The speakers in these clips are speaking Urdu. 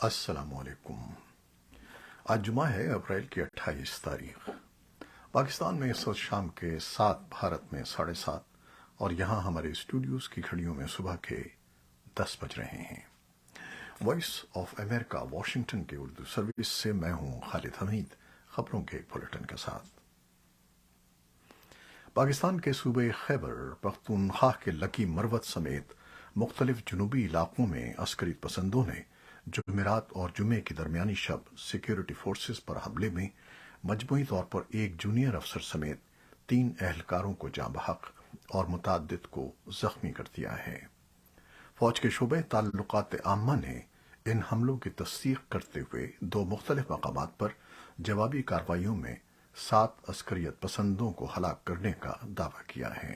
السلام علیکم۔ آج جمعہ ہے، اپریل کی 28 تاریخ۔ پاکستان میں اس وقت شام کے 7، بھارت میں 7:30، اور یہاں ہمارے اسٹوڈیوز کی گھڑیوں میں صبح کے 10 بج رہے ہیں۔ وائس آف امریکہ واشنگٹن کے اردو سروس سے میں ہوں خالد حمید، خبروں کے ایک بلیٹن کے ساتھ۔ پاکستان کے صوبے خیبر پختونخوا کے لکی مروت سمیت مختلف جنوبی علاقوں میں عسکری پسندوں نے جمعرات اور جمعے کی درمیانی شب سیکیورٹی فورسز پر حملے میں مجموعی طور پر ایک جونیئر افسر سمیت 3 اہلکاروں کو جاں بحق اور متعدد کو زخمی کر دیا ہے۔ فوج کے شعبہ تعلقات عامہ نے ان حملوں کی تصدیق کرتے ہوئے 2 مختلف مقامات پر جوابی کارروائیوں میں 7 عسکریت پسندوں کو ہلاک کرنے کا دعویٰ کیا ہے۔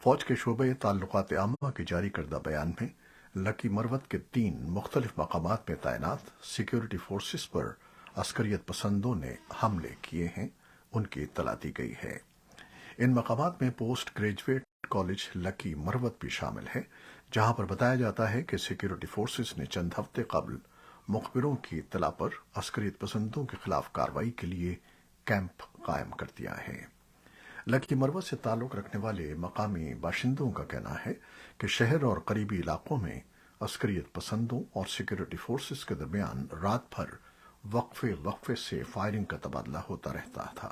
فوج کے شعبہ تعلقات عامہ کے جاری کردہ بیان میں لکی مروت کے 3 مختلف مقامات میں تعینات سیکیورٹی فورسز پر عسکریت پسندوں نے حملے کیے ہیں، ان کی اطلاع دی گئی ہے۔ ان مقامات میں پوسٹ گریجویٹ کالج لکی مروت بھی شامل ہے، جہاں پر بتایا جاتا ہے کہ سیکیورٹی فورسز نے چند ہفتے قبل مخبروں کی اطلاع پر عسکریت پسندوں کے خلاف کارروائی کے لیے کیمپ قائم کر دیا ہے۔ لکی مروت سے تعلق رکھنے والے مقامی باشندوں کا کہنا ہے کہ شہر اور قریبی علاقوں میں عسکریت پسندوں اور سیکیورٹی فورسز کے درمیان رات بھر وقفے سے فائرنگ کا تبادلہ ہوتا رہتا تھا۔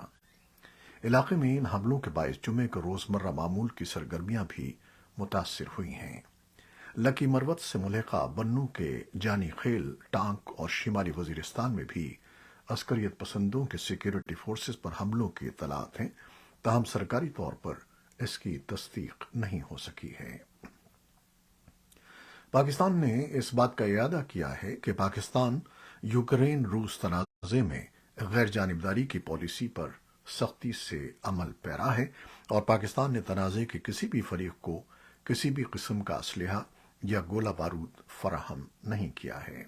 علاقے میں ان حملوں کے باعث جمعے کو روزمرہ معمول کی سرگرمیاں بھی متاثر ہوئی ہیں۔ لکی مروت سے ملحقہ بنوں کے جانی خیل، ٹانک اور شمالی وزیرستان میں بھی عسکریت پسندوں کے سیکیورٹی فورسز پر حملوں کی اطلاعات ہیں، تاہم سرکاری طور پر اس کی تصدیق نہیں ہو سکی ہے۔ پاکستان نے اس بات کا اعادہ کیا ہے کہ پاکستان یوکرین روس تنازع میں غیر جانبداری کی پالیسی پر سختی سے عمل پیرا ہے، اور پاکستان نے تنازع کے کسی بھی فریق کو کسی بھی قسم کا اسلحہ یا گولہ بارود فراہم نہیں کیا ہے۔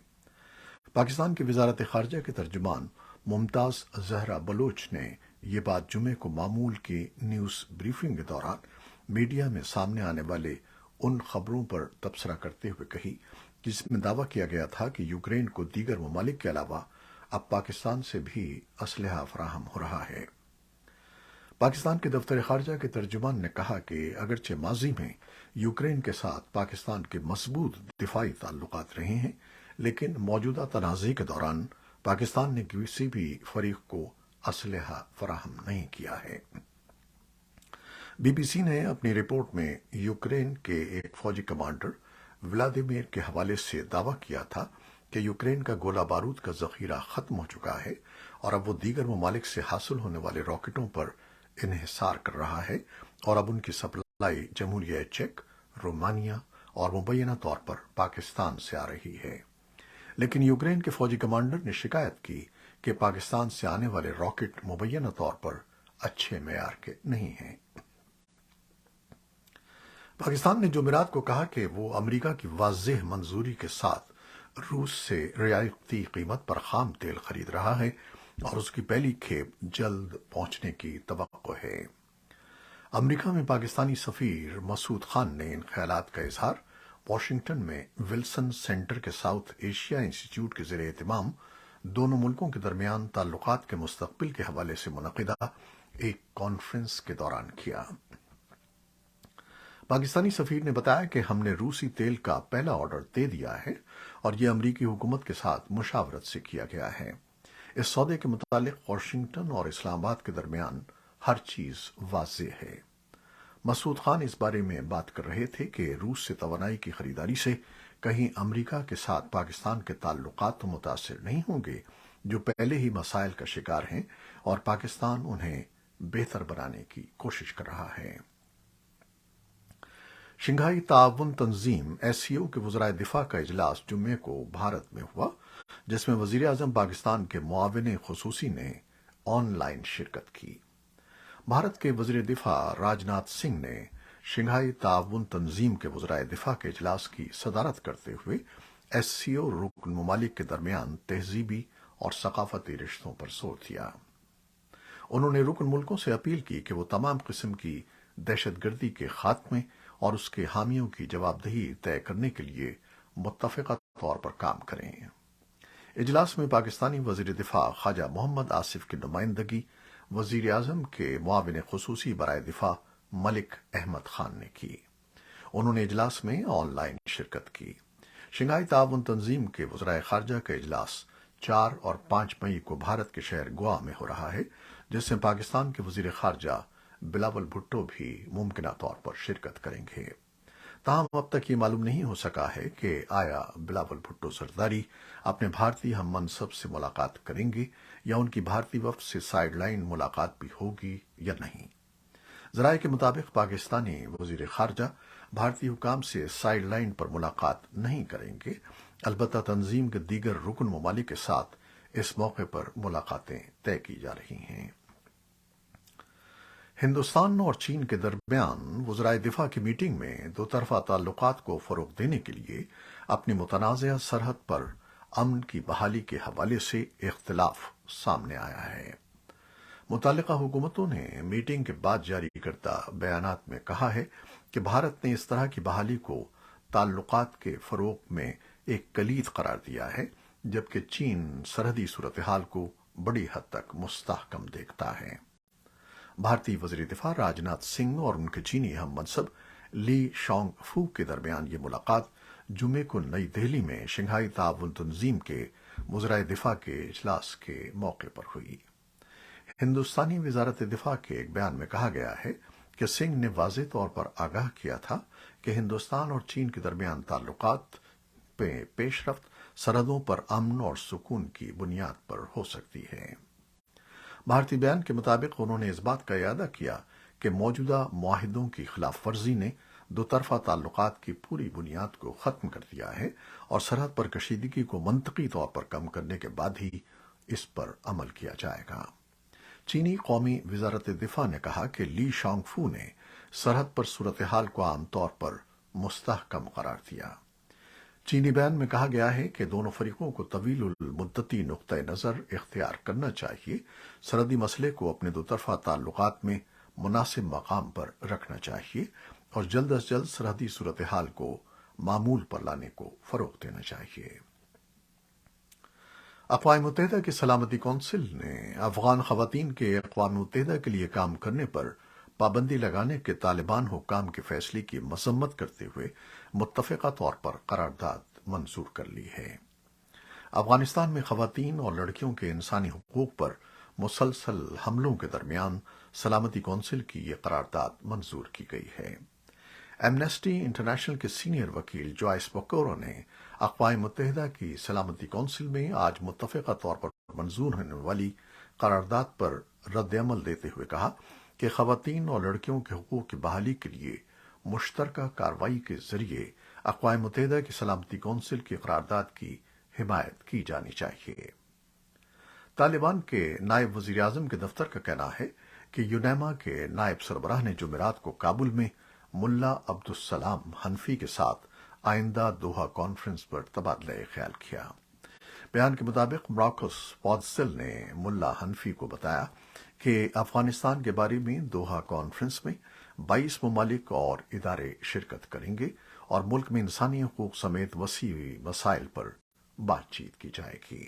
پاکستان کی وزارت خارجہ کے ترجمان ممتاز زہرا بلوچ نے یہ بات جمعے کو معمول کی نیوز بریفنگ کے دوران میڈیا میں سامنے آنے والے ان خبروں پر تبصرہ کرتے ہوئے کہی، جس میں دعویٰ کیا گیا تھا کہ یوکرین کو دیگر ممالک کے علاوہ اب پاکستان سے بھی اسلحہ فراہم ہو رہا ہے۔ پاکستان کے دفتر خارجہ کے ترجمان نے کہا کہ اگرچہ ماضی میں یوکرین کے ساتھ پاکستان کے مضبوط دفاعی تعلقات رہے ہیں، لیکن موجودہ تنازع کے دوران پاکستان نے کسی بھی فریق کو اسلحہ فراہم نہیں کیا ہے۔ بی بی سی نے اپنی رپورٹ میں یوکرین کے ایک فوجی کمانڈر ولادیمیر کے حوالے سے دعویٰ کیا تھا کہ یوکرین کا گولہ بارود کا ذخیرہ ختم ہو چکا ہے، اور اب وہ دیگر ممالک سے حاصل ہونے والے راکٹوں پر انحصار کر رہا ہے، اور اب ان کی سپلائی جمہوریہ چیک، رومانیہ اور مبینہ طور پر پاکستان سے آ رہی ہے۔ لیکن یوکرین کے فوجی کمانڈر نے شکایت کی کہ پاکستان سے آنے والے راکٹ مبینہ طور پر اچھے معیار کے نہیں ہیں۔ پاکستان نے جمعرات کو کہا کہ وہ امریکہ کی واضح منظوری کے ساتھ روس سے رعایتی قیمت پر خام تیل خرید رہا ہے، اور اس کی پہلی کھیپ جلد پہنچنے کی توقع ہے۔ امریکہ میں پاکستانی سفیر مسعود خان نے ان خیالات کا اظہار واشنگٹن میں ولسن سینٹر کے ساؤتھ ایشیا انسٹی ٹیوٹ کے زیر اہتمام دونوں ملکوں کے درمیان تعلقات کے مستقبل کے حوالے سے منعقدہ ایک کانفرنس کے دوران کیا۔ پاکستانی سفیر نے بتایا کہ ہم نے روسی تیل کا پہلا آرڈر دے دیا ہے، اور یہ امریکی حکومت کے ساتھ مشاورت سے کیا گیا ہے۔ اس سودے کے متعلق واشنگٹن اور اسلام آباد کے درمیان ہر چیز واضح ہے۔ مسعود خان اس بارے میں بات کر رہے تھے کہ روس سے توانائی کی خریداری سے کہیں امریکہ کے ساتھ پاکستان کے تعلقات تو متاثر نہیں ہوں گے، جو پہلے ہی مسائل کا شکار ہیں، اور پاکستان انہیں بہتر بنانے کی کوشش کر رہا ہے۔ شنگھائی تعاون تنظیم SCO کے وزرائے دفاع کا اجلاس جمعے کو بھارت میں ہوا، جس میں وزیر اعظم پاکستان کے معاون خصوصی نے آن لائن شرکت کی۔ بھارت کے وزیر دفاع راجناتھ سنگھ نے شنگھائی تعاون تنظیم کے وزرائے دفاع کے اجلاس کی صدارت کرتے ہوئے SCO رکن ممالک کے درمیان تہذیبی اور ثقافتی رشتوں پر زور دیا۔ انہوں نے رکن ملکوں سے اپیل کی کہ وہ تمام قسم کی دہشت گردی کے خاتمے اور اس کے حامیوں کی جواب دہی طے کرنے کے لیے متفقہ طور پر کام کریں۔ اجلاس میں پاکستانی وزیر دفاع خواجہ محمد آصف کی نمائندگی وزیر اعظم کے معاون خصوصی برائے دفاع ملک احمد خان نے کی۔ انہوں نے اجلاس میں آن لائن شرکت کی۔ شنگھائی تعاون تنظیم کے وزرائے خارجہ کا اجلاس 4 اور 5 مئی کو بھارت کے شہر گوا میں ہو رہا ہے، جس میں پاکستان کے وزیر خارجہ بلاول بھٹو بھی ممکنہ طور پر شرکت کریں گے۔ تاہم اب تک یہ معلوم نہیں ہو سکا ہے کہ آیا بلاول بھٹو زرداری اپنے بھارتی ہم منصب سے ملاقات کریں گے یا ان کی بھارتی وفد سے سائیڈ لائن ملاقات بھی ہوگی یا نہیں۔ ذرائع کے مطابق پاکستانی وزیر خارجہ بھارتی حکام سے سائیڈ لائن پر ملاقات نہیں کریں گے، البتہ تنظیم کے دیگر رکن ممالک کے ساتھ اس موقع پر ملاقاتیں طے کی جا رہی ہیں۔ ہندوستان اور چین کے درمیان وزرائے دفاع کی میٹنگ میں دو طرفہ تعلقات کو فروغ دینے کے لیے اپنی متنازعہ سرحد پر امن کی بحالی کے حوالے سے اختلاف سامنے آیا ہے۔ متعلقہ حکومتوں نے میٹنگ کے بعد جاری کردہ بیانات میں کہا ہے کہ بھارت نے اس طرح کی بحالی کو تعلقات کے فروغ میں ایک کلید قرار دیا ہے، جبکہ چین سرحدی صورتحال کو بڑی حد تک مستحکم دیکھتا ہے۔ بھارتی وزیر دفاع راجناتھ سنگھ اور ان کے چینی ہم منصب لی شانگ فو کے درمیان یہ ملاقات جمعے کو نئی دہلی میں شنگھائی تعاون تنظیم کے وزرائے دفاع کے اجلاس کے موقع پر ہوئی۔ ہندوستانی وزارت دفاع کے ایک بیان میں کہا گیا ہے کہ سنگھ نے واضح طور پر آگاہ کیا تھا کہ ہندوستان اور چین کے درمیان تعلقات پہ پیش رفت سرحدوں پر امن اور سکون کی بنیاد پر ہو سکتی ہے۔ بھارتی بیان کے مطابق انہوں نے اس بات کا اعادہ کیا کہ موجودہ معاہدوں کی خلاف ورزی نے دو طرفہ تعلقات کی پوری بنیاد کو ختم کر دیا ہے اور سرحد پر کشیدگی کو منطقی طور پر کم کرنے کے بعد ہی اس پر عمل کیا جائے گا۔ چینی قومی وزارت دفاع نے کہا کہ لی شانگ فو نے سرحد پر صورتحال کو عام طور پر مستحکم قرار دیا۔ چینی بیان میں کہا گیا ہے کہ دونوں فریقوں کو طویل المدتی نقطہ نظر اختیار کرنا چاہیے، سرحدی مسئلے کو اپنے دو طرفہ تعلقات میں مناسب مقام پر رکھنا چاہیے اور جلد از جلد سرحدی صورتحال کو معمول پر لانے کو فروغ دینا چاہیے۔ اقوام متحدہ کی سلامتی کونسل نے افغان خواتین کے اقوام متحدہ کے لیے کام کرنے پر پابندی لگانے کے طالبان حکام کے فیصلے کی مذمت کرتے ہوئے متفقہ طور پر قرارداد منظور کر لی ہے۔ افغانستان میں خواتین اور لڑکیوں کے انسانی حقوق پر مسلسل حملوں کے درمیان سلامتی کونسل کی یہ قرارداد منظور کی گئی ہے۔ ایمنسٹی انٹرنیشنل کے سینئر وکیل جوائس بکورو نے اقوام متحدہ کی سلامتی کونسل میں آج متفقہ طور پر منظور ہونے والی قرارداد پر رد عمل دیتے ہوئے کہا کہ خواتین اور لڑکیوں کے حقوق کی بحالی کے لیے مشترکہ کارروائی کے ذریعے اقوام متحدہ کی سلامتی کونسل کی قرارداد کی حمایت کی جانی چاہیے۔ طالبان کے نائب وزیر اعظم کے دفتر کا کہنا ہے کہ یونیما کے نائب سربراہ نے جمعرات کو کابل میں ملا عبدالسلام حنفی کے ساتھ آئندہ دوحہ کانفرنس پر تبادلہ خیال کیا۔ بیان کے مطابق مراکس پودسل نے ملا حنفی کو بتایا کہ افغانستان کے بارے میں دوحہ کانفرنس میں 22 ممالک اور ادارے شرکت کریں گے اور ملک میں انسانی حقوق سمیت وسیع مسائل پر بات چیت کی جائے گی۔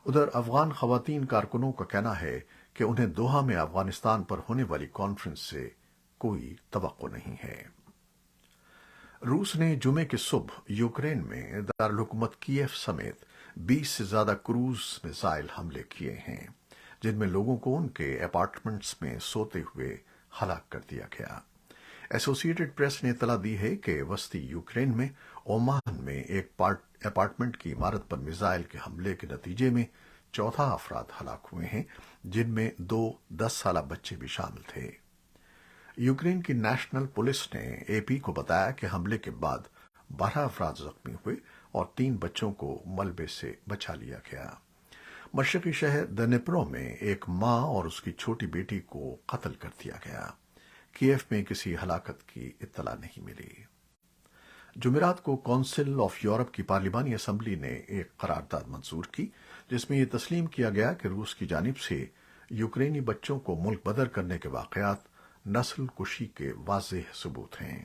ادھر افغان خواتین کارکنوں کا کہنا ہے کہ انہیں دوحہ میں افغانستان پر ہونے والی کانفرنس سے کوئی توقع نہیں ہے۔ روس نے جمعے کی صبح یوکرین میں دارالحکومت کیف سمیت 20 سے زیادہ کروز میزائل حملے کیے ہیں، جن میں لوگوں کو ان کے اپارٹمنٹس میں سوتے ہوئے ہلاک کر دیا گیا۔ ایسوسی ایٹڈ پریس نے اطلاع دی ہے کہ وسطی یوکرین میں اومان میں ایک اپارٹمنٹ کی عمارت پر میزائل کے حملے کے نتیجے میں 14 افراد ہلاک ہوئے ہیں، جن میں 2 10 سالہ بچے بھی شامل تھے۔ یوکرین کی نیشنل پولیس نے اے پی کو بتایا کہ حملے کے بعد 12 افراد زخمی ہوئے اور 3 بچوں کو ملبے سے بچا لیا گیا۔ مشرقی شہر دنیپرو میں ایک ماں اور اس کی چھوٹی بیٹی کو قتل کر دیا گیا۔ کیف میں کسی ہلاکت کی اطلاع نہیں ملی۔ جمعرات کو کونسل آف یورپ کی پارلیمانی اسمبلی نے ایک قرارداد منظور کی، جس میں یہ تسلیم کیا گیا کہ روس کی جانب سے یوکرینی بچوں کو ملک بدر کرنے کے واقعات نسل کشی کے واضح ثبوت ہیں۔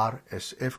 RSF